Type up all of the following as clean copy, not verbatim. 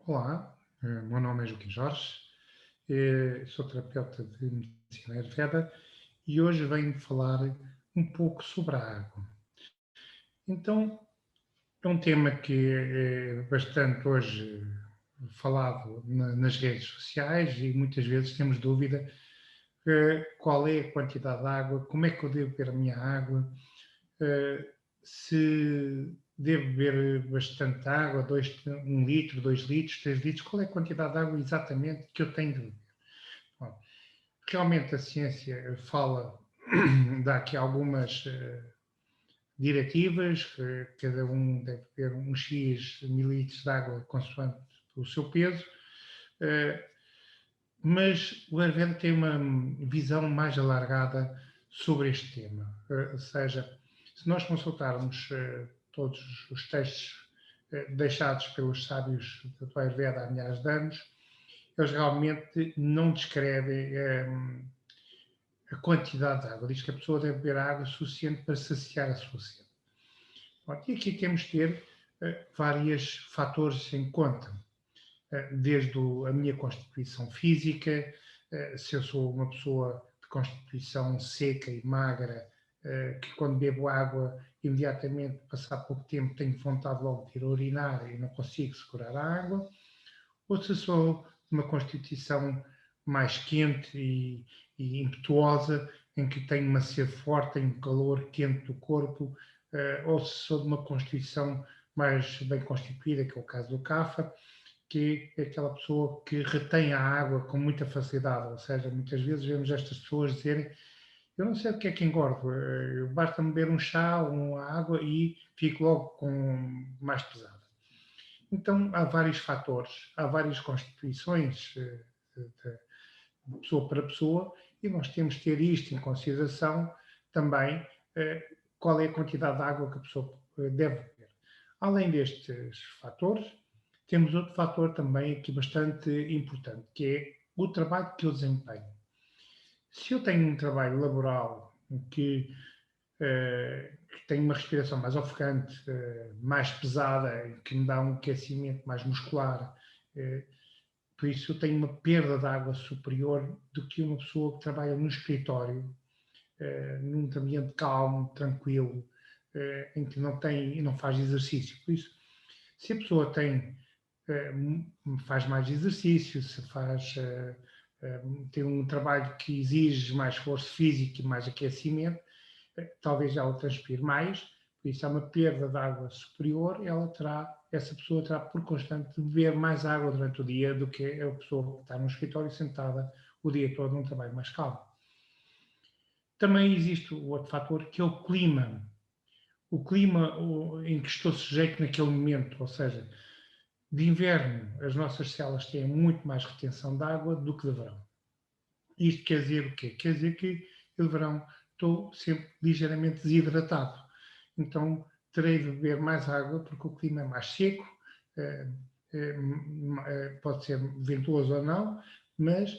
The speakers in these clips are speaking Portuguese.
Olá, meu nome é Joaquim Jorge, sou terapeuta de medicina Ayurveda e hoje venho falar um pouco sobre a água. Então, é um tema que é bastante hoje falado nas redes sociais e muitas vezes temos dúvida qual é a quantidade de água, como é que eu devo beber a minha água, eh, se devo beber bastante água, 1 litro, 2 litros, 3 litros, qual é a quantidade de água exatamente que eu tenho de beber? Bom, realmente a ciência fala, dá aqui algumas diretivas, que cada um deve beber um X mililitros de água consoante o seu peso, eh, mas o Ayurveda tem uma visão mais alargada sobre este tema. Ou seja, se nós consultarmos todos os textos deixados pelos sábios do Ayurveda há milhares de anos, eles realmente não descrevem a quantidade de água. Diz que a pessoa deve beber água suficiente para saciar a sua sede. E aqui temos de ter vários fatores em conta, desde a minha constituição física, se eu sou uma pessoa de constituição seca e magra, que quando bebo água, imediatamente, passado pouco tempo, tenho vontade logo de ir urinar e não consigo segurar a água, ou se sou de uma constituição mais quente e impetuosa, em que tenho uma sede forte, tenho calor quente do corpo, ou se sou de uma constituição mais bem constituída, que é o caso do Kapha, que é aquela pessoa que retém a água com muita facilidade, ou seja, muitas vezes vemos estas pessoas dizerem eu não sei o que é que engordo, basta-me beber um chá ou uma água e fico logo com mais pesado. Então, há vários fatores, há várias constituições de pessoa para pessoa e nós temos que ter isto em consideração também, qual é a quantidade de água que a pessoa deve beber. Além destes fatores, temos outro fator também aqui bastante importante, que é o trabalho que eu desempenho. Se eu tenho um trabalho laboral que tem uma respiração mais ofegante, mais pesada, que me dá um aquecimento mais muscular, por isso eu tenho uma perda de água superior do que uma pessoa que trabalha no escritório, num ambiente calmo, tranquilo, em que não faz exercício. Por isso, se a pessoa faz mais exercício, se tem um trabalho que exige mais esforço físico e mais aquecimento, talvez ela transpire mais, por isso há uma perda de água superior, essa pessoa terá por constante de beber mais água durante o dia do que a pessoa que está no escritório sentada o dia todo num trabalho mais calmo. Também existe o outro fator que é o clima. O clima em que estou sujeito naquele momento, ou seja, de inverno as nossas células têm muito mais retenção de água do que de verão. Isto quer dizer o quê? Quer dizer que eu de verão estou sempre ligeiramente desidratado. Então terei de beber mais água porque o clima é mais seco, eh, pode ser ventoso ou não, mas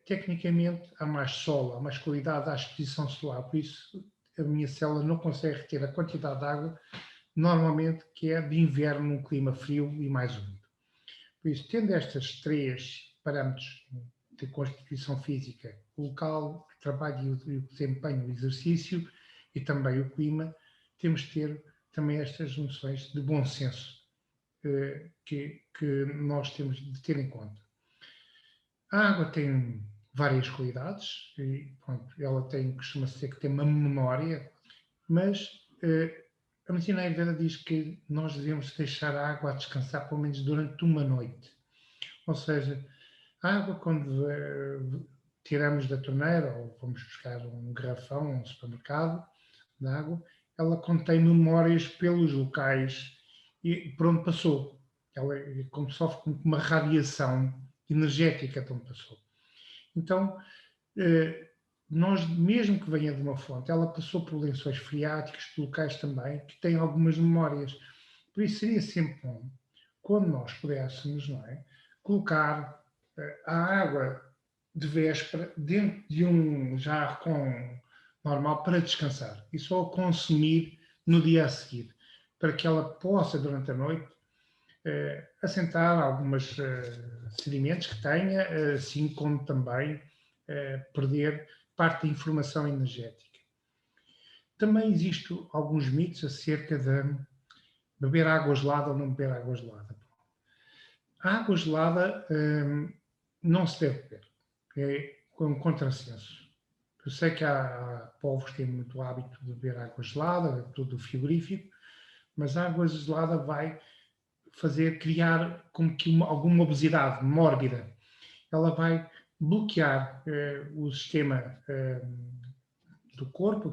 tecnicamente há mais sol, há mais qualidade à exposição solar, por isso a minha célula não consegue reter a quantidade de água normalmente que é de inverno num clima frio e mais úmido. Por isso, tendo estes três parâmetros de constituição física, o local de trabalho e o desempenho, o exercício e também o clima, temos de ter também estas noções de bom senso que nós temos de ter em conta. A água tem várias qualidades, e, pronto, ela costuma-se dizer que tem uma memória, mas a medicina Ayurveda diz que nós devemos deixar a água a descansar pelo menos durante uma noite. Ou seja, a água, quando tiramos da torneira ou vamos buscar um garrafão, um supermercado de água, ela contém memórias pelos locais e por onde passou. Ela como sofre com uma radiação energética de onde passou. Então, nós, mesmo que venha de uma fonte, ela passou por lençóis freáticos, por locais também, que têm algumas memórias. Por isso seria sempre bom, quando nós pudéssemos, não é, colocar a água de véspera dentro de um jarro normal para descansar e só consumir no dia a seguir, para que ela possa, durante a noite, assentar alguns sedimentos que tenha, assim como também perder parte da informação energética. Também existem alguns mitos acerca de beber água gelada ou não beber água gelada. A água gelada não se deve beber, é um contrassenso. Eu sei que há povos que têm muito hábito de beber água gelada, tudo frigorífico, mas a água gelada vai criar como que alguma obesidade mórbida. Ela vai bloquear o sistema do corpo,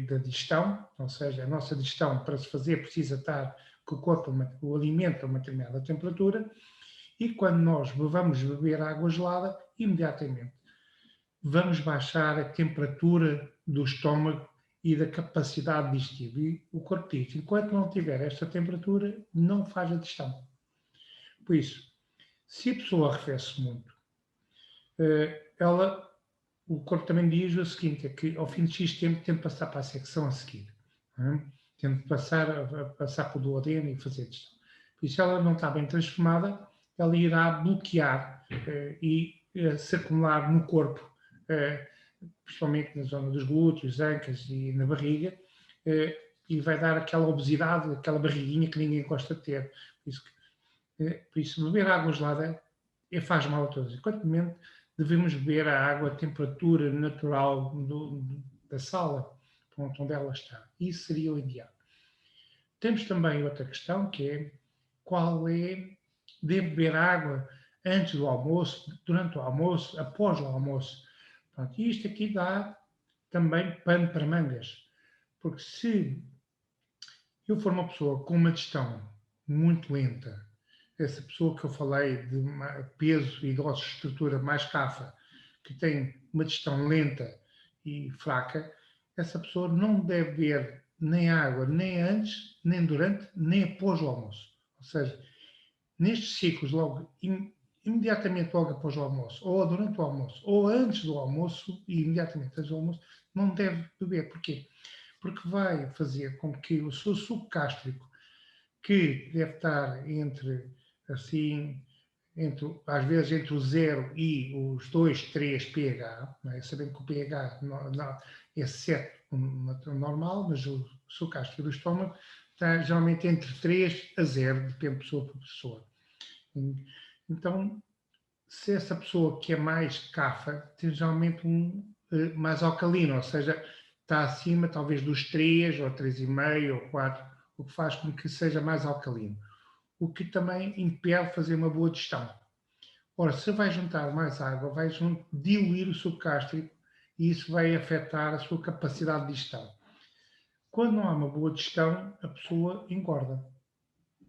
da digestão, ou seja, a nossa digestão para se fazer precisa estar que o corpo o alimenta a uma determinada temperatura, e quando nós vamos beber água gelada, imediatamente vamos baixar a temperatura do estômago e da capacidade digestiva. E o corpo diz, enquanto não tiver esta temperatura, não faz a digestão. Por isso, se a pessoa arrefece muito, o corpo também diz o seguinte, é que ao fim de X tempo tem de passar para a secção a seguir. Tem de passar por duodeno e fazer digestão. Por isso, se ela não está bem transformada, ela irá bloquear e se acumular no corpo, principalmente na zona dos glúteos, ancas e na barriga, e vai dar aquela obesidade, aquela barriguinha que ninguém gosta de ter. Por isso beber água gelada faz mal a todos. Enquanto momento, devemos beber a água à temperatura natural da sala, onde ela está. Isso seria o ideal. Temos também outra questão, que é devo beber água antes do almoço, durante o almoço, após o almoço. Pronto, e isto aqui dá também pano para mangas. Porque se eu for uma pessoa com uma digestão muito lenta, essa pessoa que eu falei de peso e de estrutura mais cafa, que tem uma digestão lenta e fraca, essa pessoa não deve beber nem água, nem antes, nem durante, nem após o almoço. Ou seja, nestes ciclos, imediatamente logo após o almoço, ou durante o almoço, ou antes do almoço e imediatamente antes do almoço, não deve beber. Porquê? Porque vai fazer com que o seu suco gástrico, que deve estar às vezes entre o 0 e os 2, 3 pH, não é? Sabendo que o pH é 7 normal, mas o suco gástrico do estômago está geralmente entre 3 a 0, depende de pessoa por pessoa. Então, se essa pessoa que é mais cafa, tem geralmente mais alcalino, ou seja, está acima talvez dos 3 ou 3,5 ou 4, o que faz com que seja mais alcalino, o que também impede fazer uma boa digestão. Ora, se vai juntar mais água, vai diluir o suco gástrico e isso vai afetar a sua capacidade de digestão. Quando não há uma boa digestão, a pessoa engorda.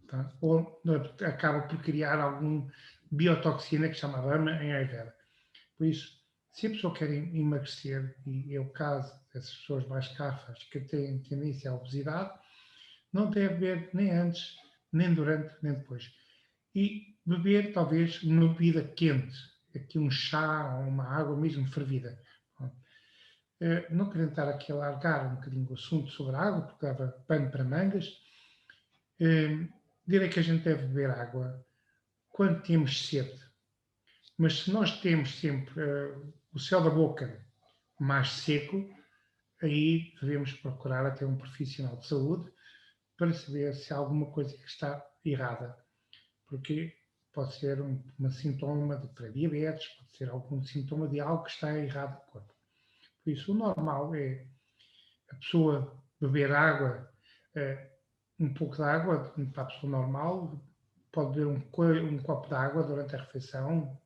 Tá? Ou acaba por criar alguma biotoxina que se chama Rama em Ayurveda. Por isso, se a pessoa quer emagrecer, e é o caso dessas pessoas mais cafas que têm tendência à obesidade, não deve beber nem antes, nem durante, nem depois. E beber, talvez, uma bebida quente, aqui um chá ou uma água mesmo fervida. Não querendo estar aqui a alargar um bocadinho o assunto sobre a água, porque dava pano para mangas, direi que a gente deve beber água quando temos sede. Mas se nós temos sempre o céu da boca mais seco, aí devemos procurar até um profissional de saúde para saber se há alguma coisa que está errada. Porque pode ser um sintoma de pré-diabetes, pode ser algum sintoma de algo que está errado no corpo. Por isso, o normal é a pessoa beber água, um pouco de água, para a pessoa normal, pode beber um copo de água durante a refeição,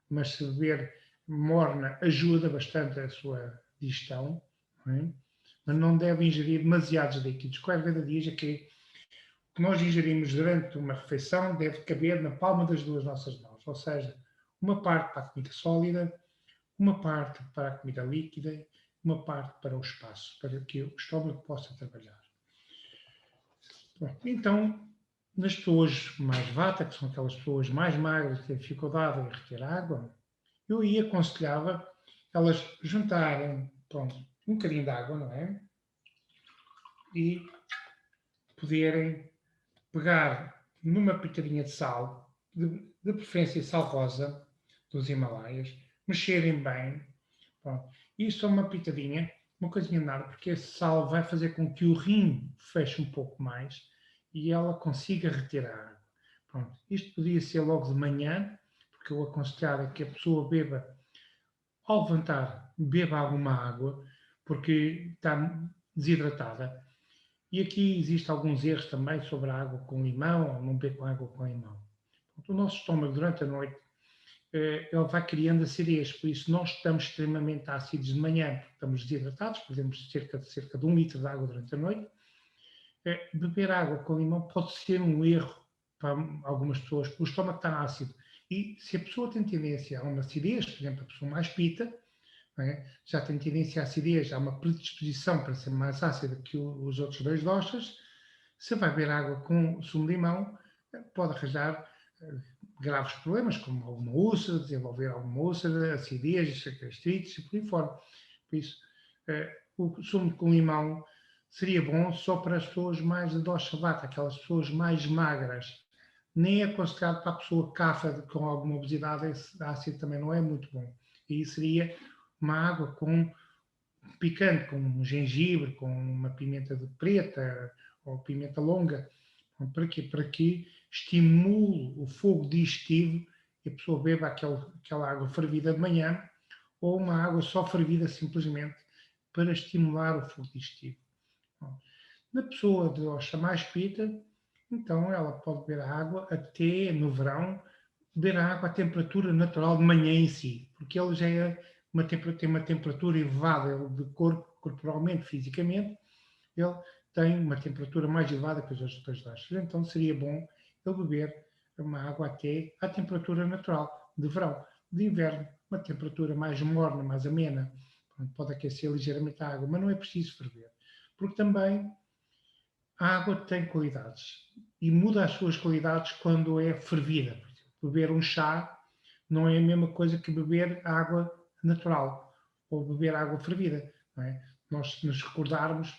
mas se beber morna ajuda bastante a sua digestão, não é? Mas não deve ingerir demasiados líquidos. O que a Ayurveda diz é que o que nós ingerimos durante uma refeição deve caber na palma das duas nossas mãos, ou seja, uma parte para a comida sólida, uma parte para a comida líquida, uma parte para o espaço, para que o estômago possa trabalhar. Então, nas pessoas mais vata, que são aquelas pessoas mais magras que têm dificuldade em reter água, eu ia aconselhava elas juntarem, um bocadinho de água, não é? E poderem pegar numa pitadinha de sal, de preferência sal rosa, dos Himalaias, mexerem bem. Pronto. Isto é uma pitadinha, uma coisinha de nada, porque esse sal vai fazer com que o rim feche um pouco mais e ela consiga reter a água. Pronto. Isto podia ser logo de manhã, porque eu aconselhava que a pessoa beba, ao levantar, beba alguma água, porque está desidratada. E aqui existem alguns erros também sobre a água com limão, ou não beber com água com limão. O nosso estômago, durante a noite, ele vai criando acidez, por isso nós estamos extremamente ácidos de manhã, porque estamos desidratados, perdemos cerca de 1 litro de água durante a noite. Beber água com limão pode ser um erro para algumas pessoas, porque o estômago está ácido. E se a pessoa tem tendência a uma acidez, por exemplo, a pessoa mais pita, já tem tendência à acidez, há uma predisposição para ser mais ácida que os outros dois doces, se vai beber água com sumo de limão, pode arranjar graves problemas, como alguma úlcera, desenvolver alguma úlcera, acidez, gastrites e por aí fora. Por isso, o sumo com limão seria bom só para as pessoas mais de dose sabata, aquelas pessoas mais magras. Nem é aconselhado para a pessoa cafa com alguma obesidade, esse ácido também não é muito bom. E seria uma água com picante, com gengibre, com uma pimenta de preta ou pimenta longa. Para quê? Para que estimule o fogo digestivo e a pessoa beba aquela água fervida de manhã ou uma água só fervida simplesmente para estimular o fogo digestivo. Na pessoa de ostra mais pita, então ela pode beber a água até no verão, beber a água à temperatura natural de manhã em si, porque ele já tem uma temperatura elevada de corporalmente, fisicamente, ele tem uma temperatura mais elevada que as outras taxas. Então seria bom ele beber uma água até à temperatura natural de verão. De inverno, uma temperatura mais morna, mais amena. Pode aquecer ligeiramente a água, mas não é preciso ferver. Porque também a água tem qualidades e muda as suas qualidades quando é fervida. Por exemplo, beber um chá não é a mesma coisa que beber água natural ou beber água fervida. Não é? Nós, se nos recordarmos,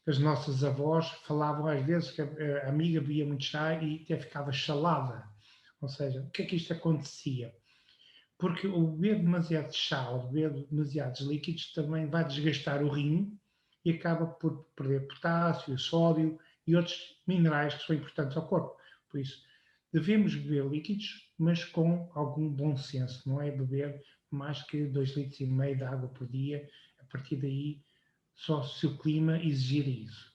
as nossas avós falavam às vezes que a amiga bebia muito chá e até ficava chalada. Ou seja, o que é que isto acontecia? Porque o beber demasiado de chá ou beber demasiados líquidos também vai desgastar o rim e acaba por perder potássio, sódio e outros minerais que são importantes ao corpo. Por isso, devemos beber líquidos, mas com algum bom senso. Não é beber mais que 2,5 litros de água por dia. A partir daí, só se o clima exigir isso.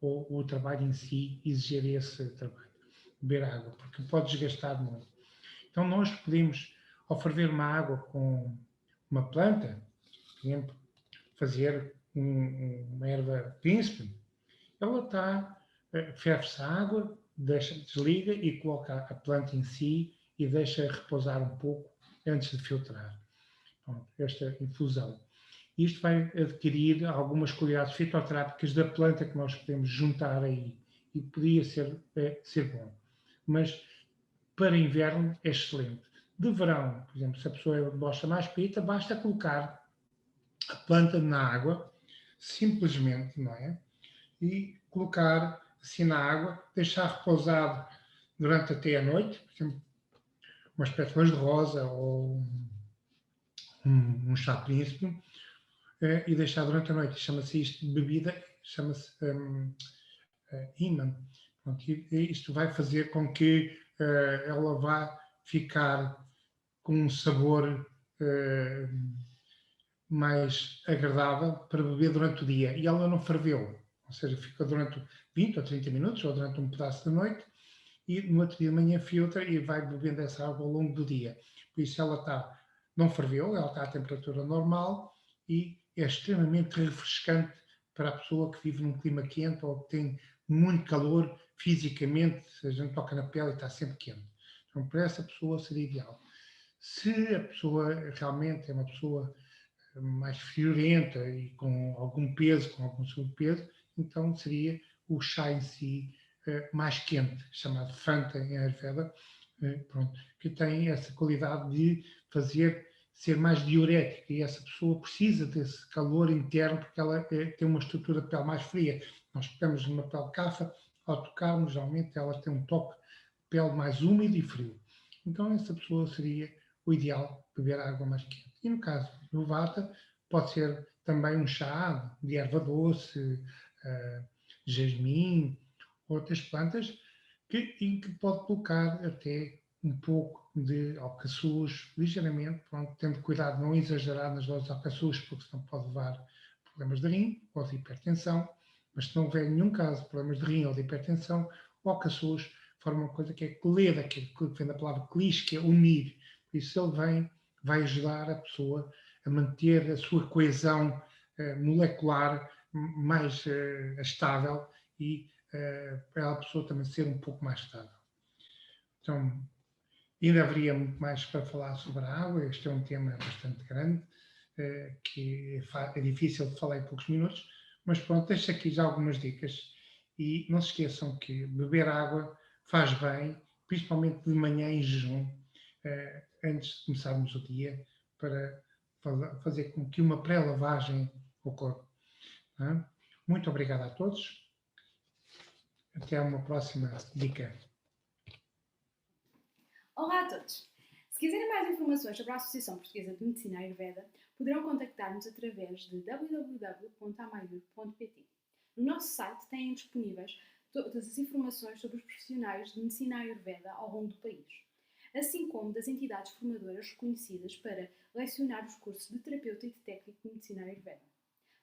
Ou o trabalho em si exigir esse trabalho. Beber água, porque pode desgastar muito. Então, nós podemos, ao ferver uma água com uma planta, por exemplo, fazer uma erva príncipe, ela está, ferve-se a água, desliga e coloca a planta em si e deixa repousar um pouco antes de filtrar. Pronto, esta infusão. Isto vai adquirir algumas qualidades fitoterápicas da planta que nós podemos juntar aí e podia ser bom. Mas para inverno é excelente. De verão, por exemplo, se a pessoa gosta mais pita, basta colocar a planta na água, simplesmente, não é? E colocar assim na água, deixar repousar durante até a noite, por exemplo, umas pétalas de rosa ou um chá príncipe, e deixar durante a noite. Chama-se isto de bebida, chama-se imã. Isto vai fazer com que ela vá ficar com um sabor mais agradável para beber durante o dia. E ela não ferveu, ou seja, fica durante 20 ou 30 minutos ou durante um pedaço da noite e no outro dia de manhã filtra e vai bebendo essa água ao longo do dia. Por isso ela não ferveu, ela está à temperatura normal e é extremamente refrescante para a pessoa que vive num clima quente ou que tem muito calor fisicamente, se a gente toca na pele e está sempre quente. Então, para essa pessoa seria ideal. Se a pessoa realmente é uma pessoa mais friorenta e com algum peso, com algum sobrepeso, então seria o chá em si mais quente, chamado Fanta em Ayurveda, que tem essa qualidade de fazer ser mais diurética e essa pessoa precisa desse calor interno porque ela tem uma estrutura de pele mais fria. Nós pegamos uma pele cafa, ao tocarmos, geralmente ela tem um toque pele mais úmido e frio. Então, essa pessoa seria o ideal beber água mais quente. E no caso do Vata, pode ser também um chá de erva doce, jasmim, outras plantas, em que pode colocar até um pouco de alcaçuz, ligeiramente, pronto, tendo cuidado de não exagerar nas doses de alcaçuz, porque senão pode levar problemas de rim ou de hipertensão, mas se não houver nenhum caso de problemas de rim ou de hipertensão, o alcaçuz forma uma coisa que é cleda, que vem da palavra clis, que é unir. Por isso ele vem, vai ajudar a pessoa a manter a sua coesão molecular mais estável e para a pessoa também ser um pouco mais estável. Então, ainda haveria muito mais para falar sobre a água, este é um tema bastante grande, que é difícil de falar em poucos minutos, mas pronto, deixo aqui já algumas dicas e não se esqueçam que beber água faz bem, principalmente de manhã em jejum, antes de começarmos o dia, para fazer com que uma pré-lavagem ocorra. Muito obrigado a todos. Até uma próxima dica. Olá a todos! Se quiserem mais informações sobre a Associação Portuguesa de Medicina Ayurveda, poderão contactar-nos através de www.amayur.pt. No nosso site têm disponíveis todas as informações sobre os profissionais de Medicina Ayurveda ao longo do país, assim como das entidades formadoras reconhecidas para lecionar os cursos de terapeuta e de técnico de Medicina Ayurveda.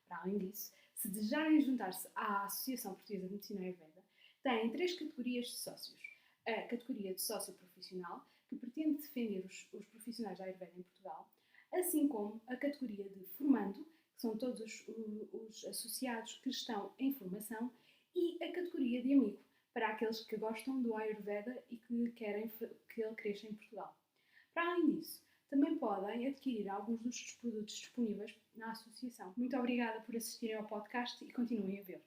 Para além disso, se desejarem juntar-se à Associação Portuguesa de Medicina Ayurveda, têm 3 categorias de sócios. A categoria de sócio profissional, que pretende defender os profissionais da Ayurveda em Portugal, assim como a categoria de formando, que são todos os associados que estão em formação, e a categoria de amigo, para aqueles que gostam do Ayurveda e que querem que ele cresça em Portugal. Para além disso, também podem adquirir alguns dos produtos disponíveis na associação. Muito obrigada por assistirem ao podcast e continuem a ver.